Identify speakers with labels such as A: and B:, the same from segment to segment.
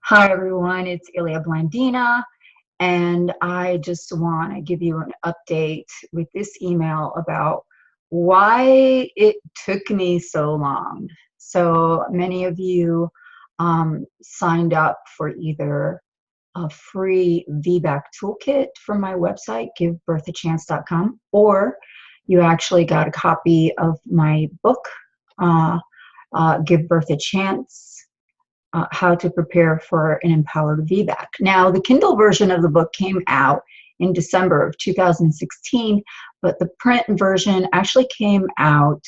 A: Hi everyone, it's Ilia Blandina, and I just want to give you an update with this email about why it took me so long. So many of you signed up for either a free VBAC toolkit from my website, givebirthachance.com, or you actually got a copy of my book, uh, Give Birth a Chance, How to Prepare for an Empowered VBAC. Now, the Kindle version of the book came out in December of 2016, but the print version actually came out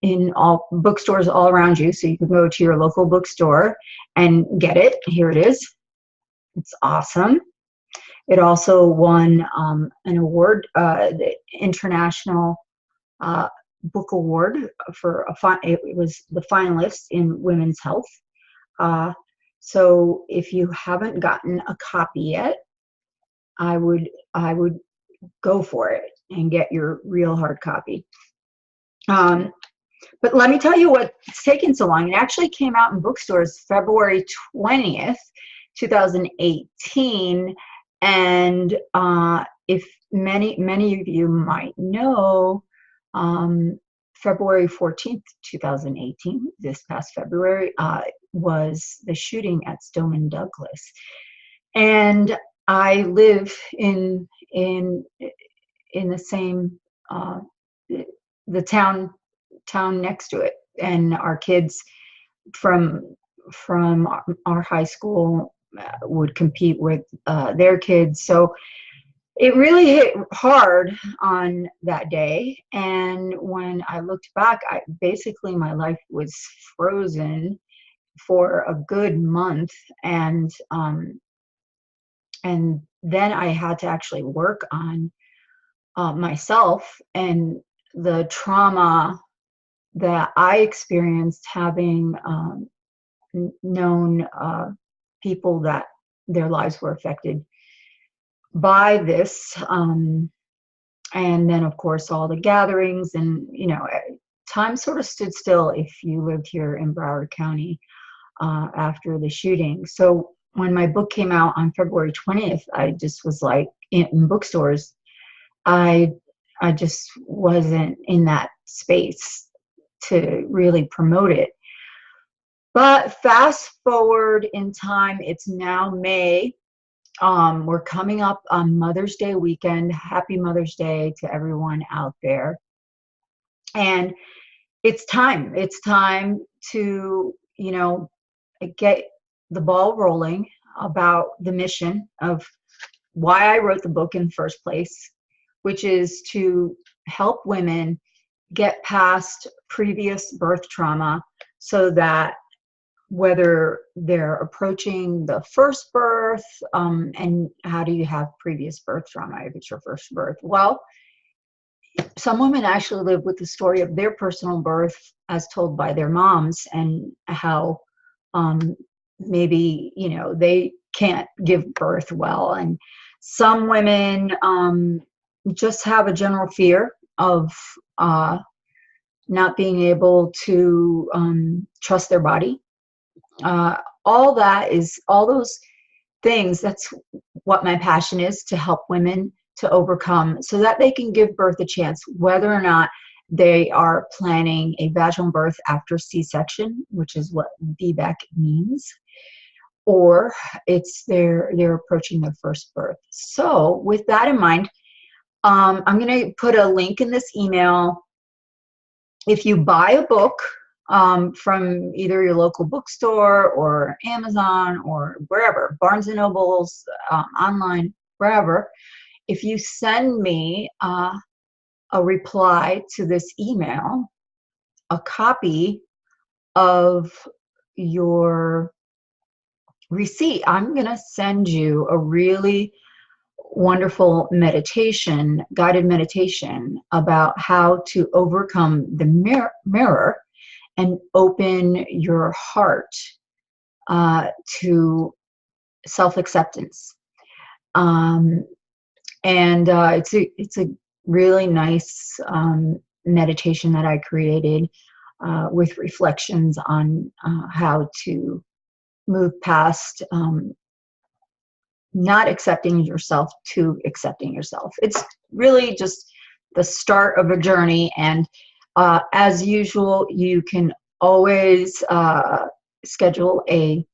A: in all bookstores all around you. So you can go to your local bookstore and get it. Here it is. It's awesome. It also won an award, the International Book Award for it was the finalist in Women's Health. So if you haven't gotten a copy yet, I would go for it and get your real hard copy. But let me tell you what's taken so long. It actually came out in bookstores February 20th, 2018, and if many of you might know, February 14th, 2018, this past February, was the shooting at Stoneman Douglas. And I live in the same, the town next to it. And our kids from our high school would compete with their kids. So it really hit hard on that day. And when I looked back, basically my life was frozen for a good month. And then I had to actually work on myself and the trauma that I experienced having known people that their lives were affected by this, and then of course all the gatherings, and time sort of stood still if you lived here in Broward County after the shooting. So when my book came out on February 20th, I just was like, in bookstores, I just wasn't in that space to really promote it. But fast forward in time, it's now May. We're coming up on Mother's Day weekend. Happy Mother's Day to everyone out there. And it's time. It's time to, get the ball rolling about the mission of why I wrote the book in the first place, which is to help women get past previous birth trauma so that whether they're approaching the first birth, and how do you have previous birth trauma if it's your first birth? Well, some women actually live with the story of their personal birth as told by their moms, and how maybe they can't give birth well. And some women just have a general fear of not being able to trust their body. All those things, that's what my passion is, to help women to overcome so that they can give birth a chance, whether or not they are planning a vaginal birth after C-section, which is what VBAC means, or they're approaching their first birth. So with that in mind, I'm going to put a link in this email. If you buy a book from either your local bookstore or Amazon or wherever, Barnes & Noble's, online, wherever, if you send me a reply to this email, a copy of your receipt, I'm going to send you a really wonderful meditation, guided meditation about how to overcome the mirror and open your heart to self-acceptance. And it's a really nice meditation that I created with reflections on how to move past not accepting yourself to accepting yourself. It's really just the start of a journey. And as usual, you can always schedule a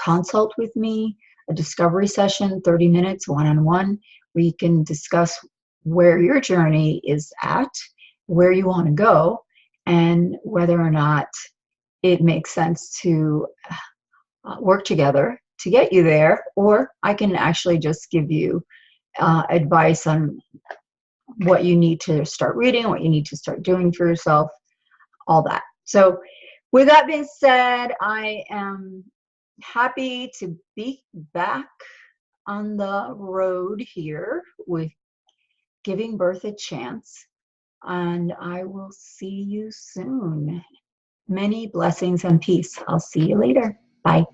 A: consult with me, a discovery session, 30 minutes, one-on-one. We can discuss where your journey is at, where you want to go, and whether or not it makes sense to work together to get you there, or I can actually just give you advice on what you need to start reading, what you need to start doing for yourself, all that. So with that being said, I am happy to be back on the road here with Giving Birth a Chance, and I will see you soon. Many blessings and peace. I'll see you later. Bye.